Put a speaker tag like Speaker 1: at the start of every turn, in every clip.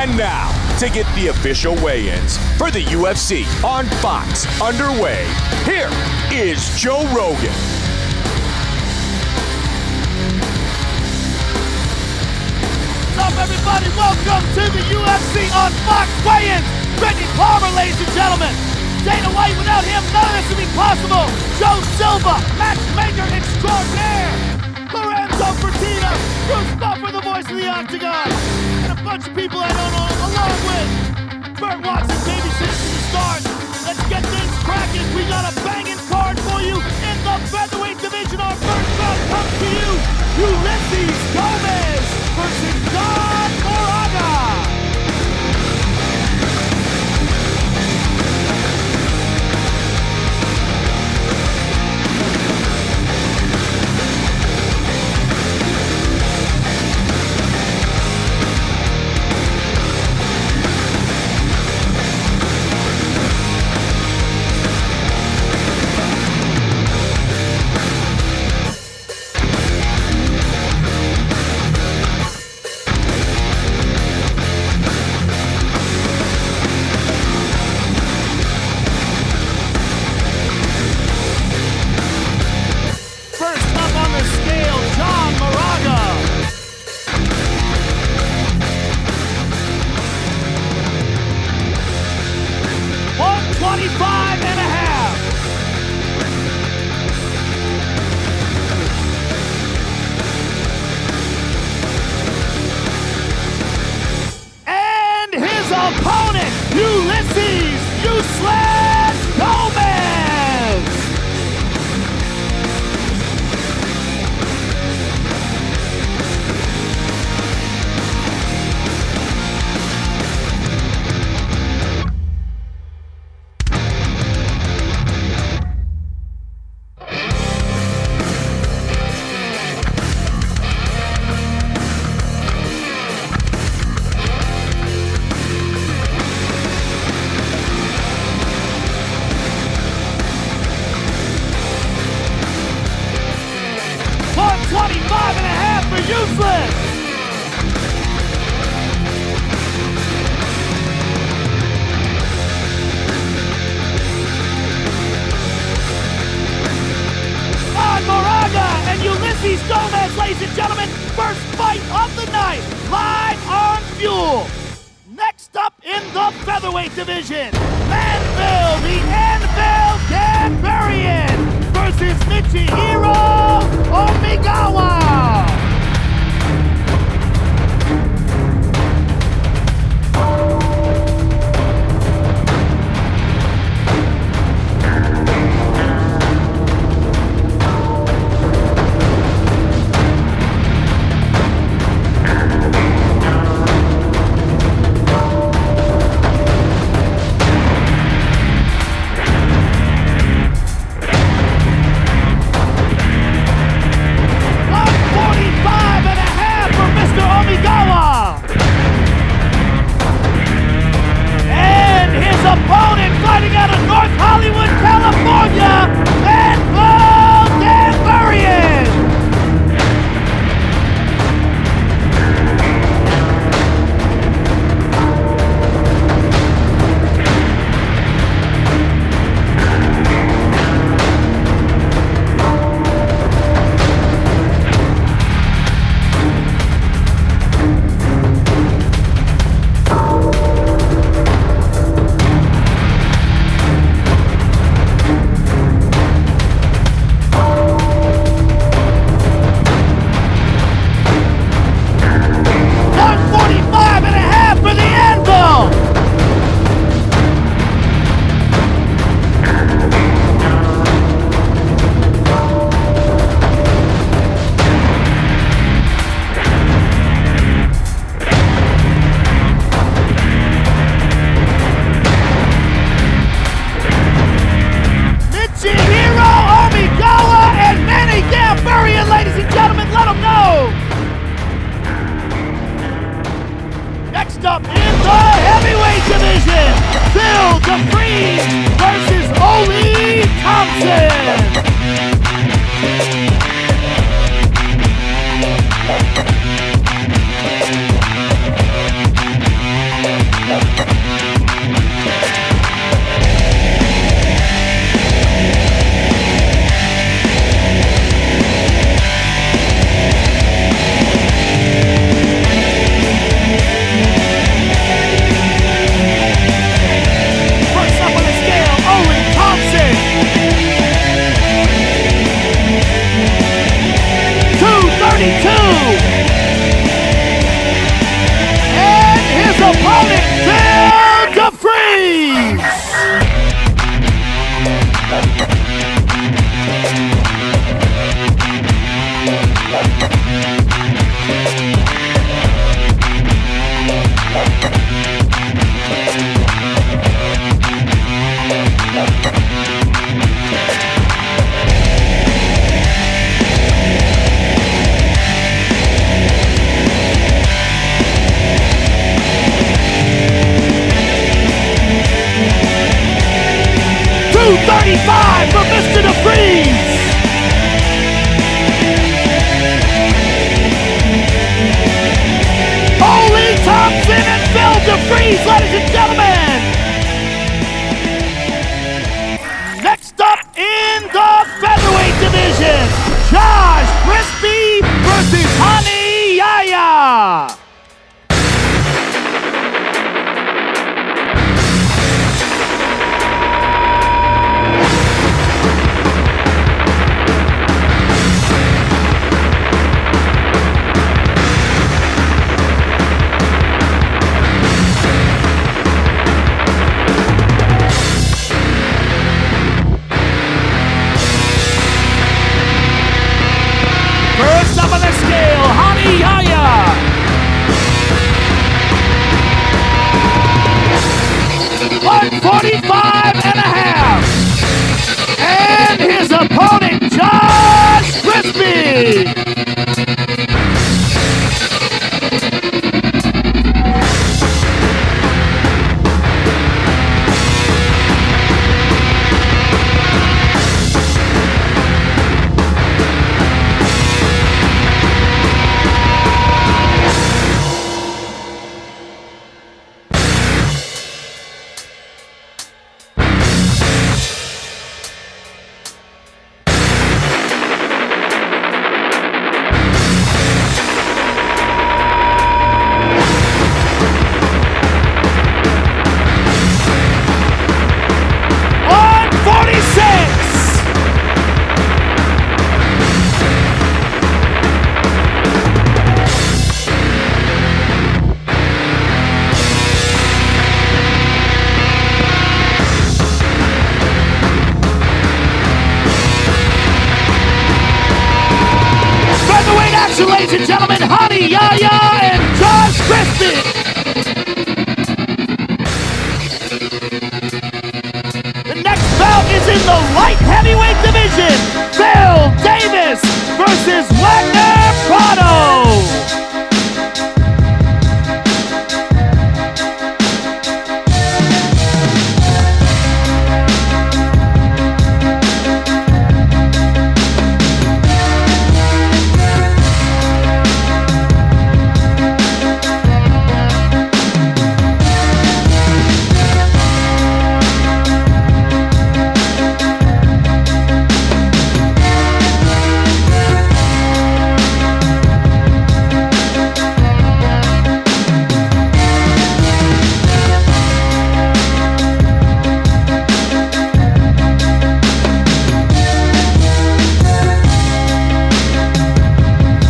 Speaker 1: And now, to get the official weigh-ins for the UFC on Fox underway, here is Joe Rogan.
Speaker 2: What's up, everybody? Welcome to the UFC on Fox weigh-ins. Brittany Palmer, ladies and gentlemen. Dana White, without him, none of this would be possible. Joe Silva, matchmaker extraordinaire. Lorenzo Fertitta, Bruce Buffer, the voice of the Octagon. And a bunch of people I don't know, along with Burt Watson, babysitting the stars. Let's get this cracking. We got a banging card for you in the featherweight division. Our first bout comes to you. Ulysses Gomez versus John Moraga. Ulysses Useless Gomez! Useless! On Moraga and Ulysses Gomez, ladies and gentlemen, first fight of the night, live on Fuel. Next up in the featherweight division, Manville, the Anvil Gambarian versus Michihiro Omigawa. ladies and gentlemen, Honey Yaya and Josh Crispin. The next bout is in the light heavyweight division. Phil Davis versus Wagner Prado.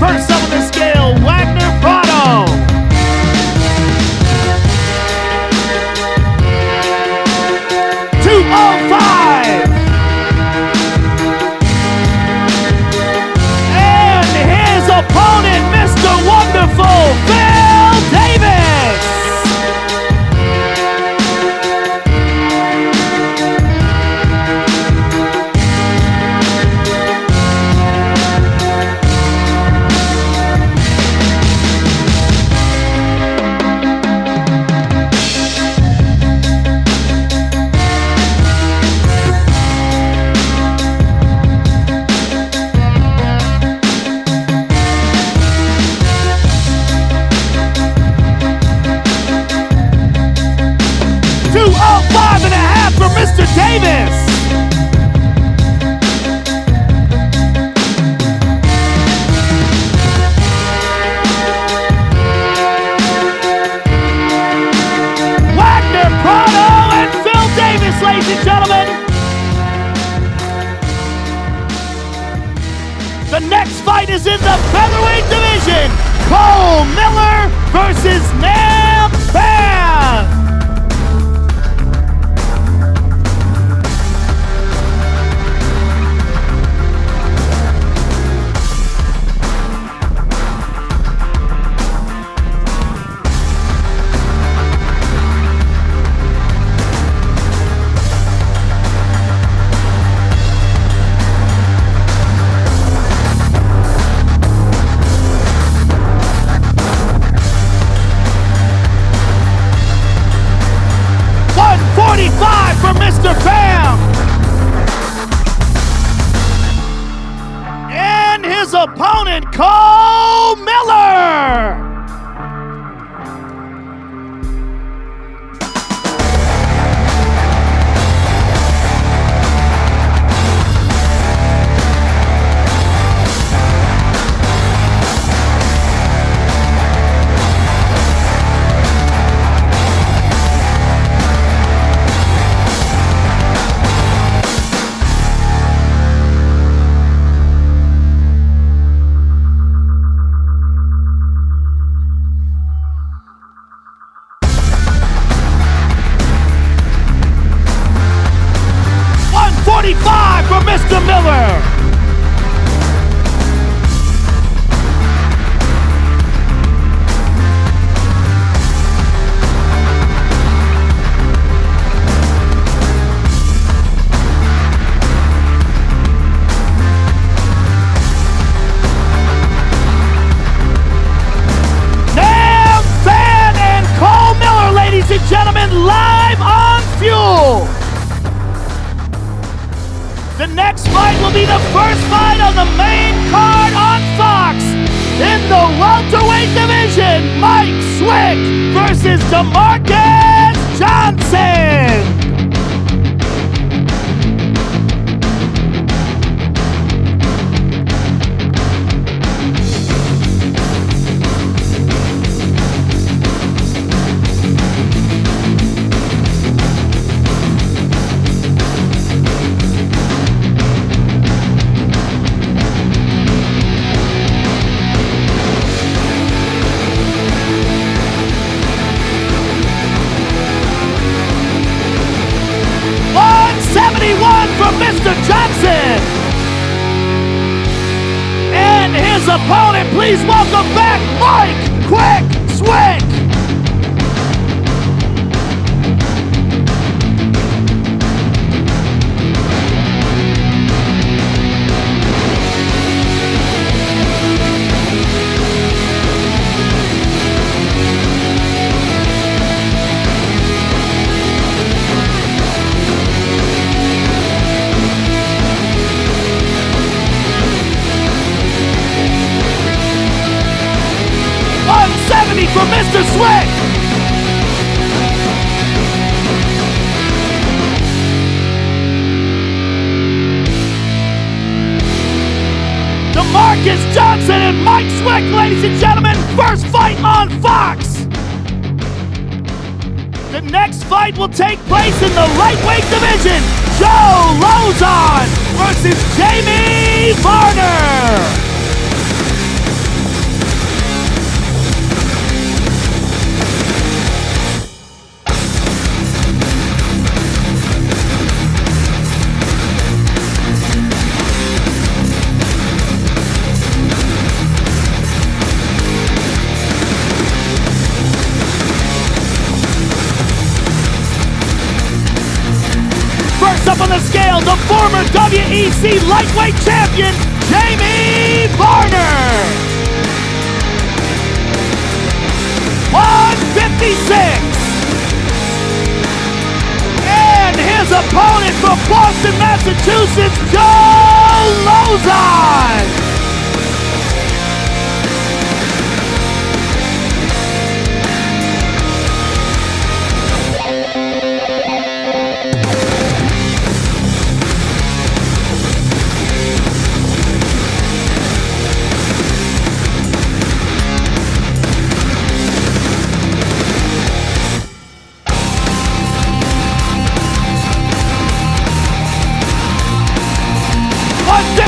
Speaker 2: First up on the scale, Wagner Prado. $205. And his opponent, Mr. Wonderful, Phil Davis. $205.5 for Mr. Davis. Wagner Prado and Phil Davis, ladies and gentlemen. The next fight is in the featherweight division. Cole Miller versus Nam Fan. $145 for Mr. Bam. And his opponent, Cole Miller. $145 for Mr. Miller. Nam Fan and Cole Miller, ladies and gentlemen, live on Fuel. The next fight will be the first fight on the main card on Fox. In the welterweight division, Mike Swick versus DeMarcus Johnson. from Mr. Swick. Marcus Johnson and Mike Swick, ladies and gentlemen, first fight on Fox. The next fight will take place in the lightweight division. Joe Lauzon versus Jamie Varner. Up on the scale, the former WEC lightweight champion, Jamie Varner. 156. And his opponent from Boston, Massachusetts, Joe Lauzon.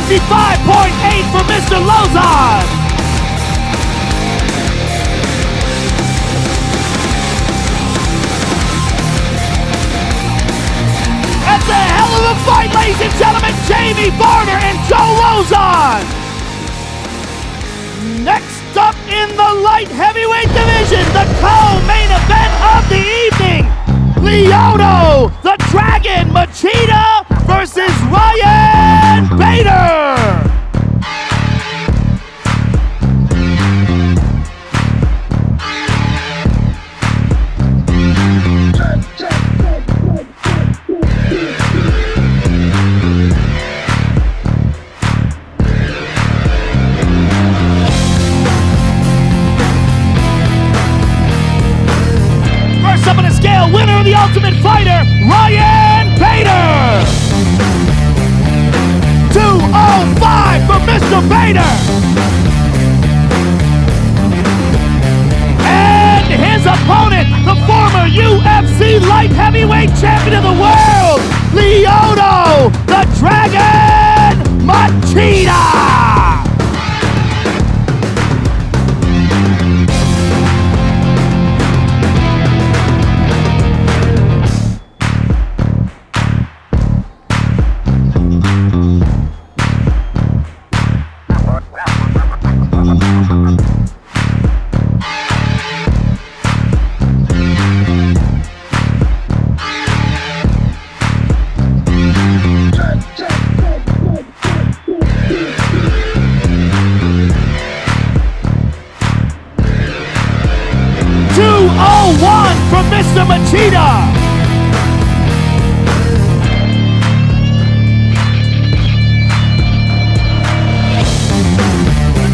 Speaker 2: $55.8 for Mr. Lauzon. That's a hell of a fight, ladies and gentlemen. Jamie Varner and Joe Lauzon. Next up in the light heavyweight division, the co-main event of the evening. Lyoto, the Dragon Machida versus Ryan Bader. First up on the scale, winner of the Ultimate Fighter, Ryan Bader. 205 for Mr. Bader. And his opponent, the former UFC light heavyweight champion of the world, Lyoto, the Dragon Machida. From Mr. Machida.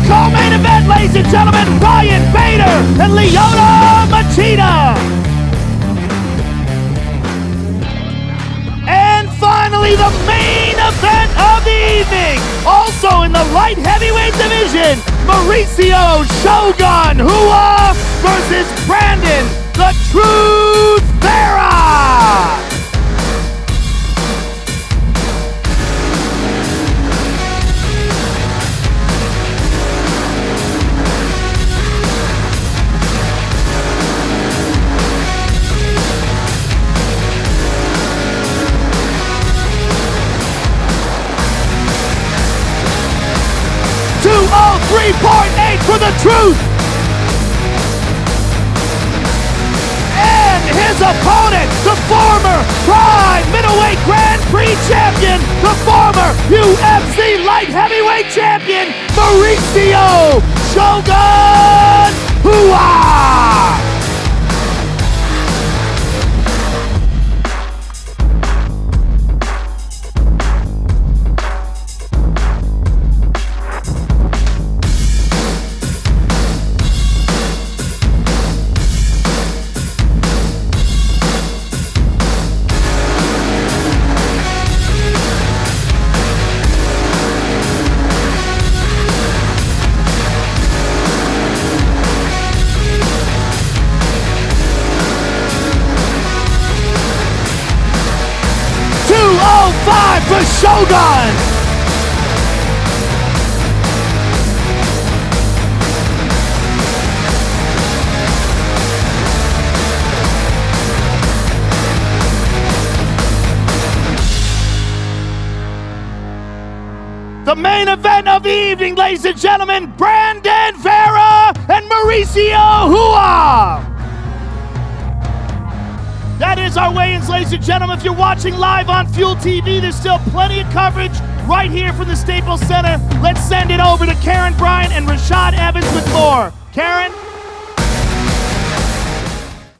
Speaker 2: Co-main event, ladies and gentlemen, Ryan Bader and Lyoto Machida. And finally, the main event of the evening, also in the light heavyweight division, Mauricio Shogun Rua versus Brandon the Truth Vera. $203.8 for the Truth. His opponent, the former Prime Middleweight Grand Prix champion, the former UFC Light Heavyweight champion, Mauricio Shogun Rua. time for Shogun. The main event of the evening, ladies and gentlemen, Brandon Vera and Mauricio Rua. That is our weigh-ins, ladies and gentlemen. If you're watching live on Fuel TV, there's still plenty of coverage right here from the Staples Center. Let's send it over to Karen Bryant and Rashad Evans with more. Karen?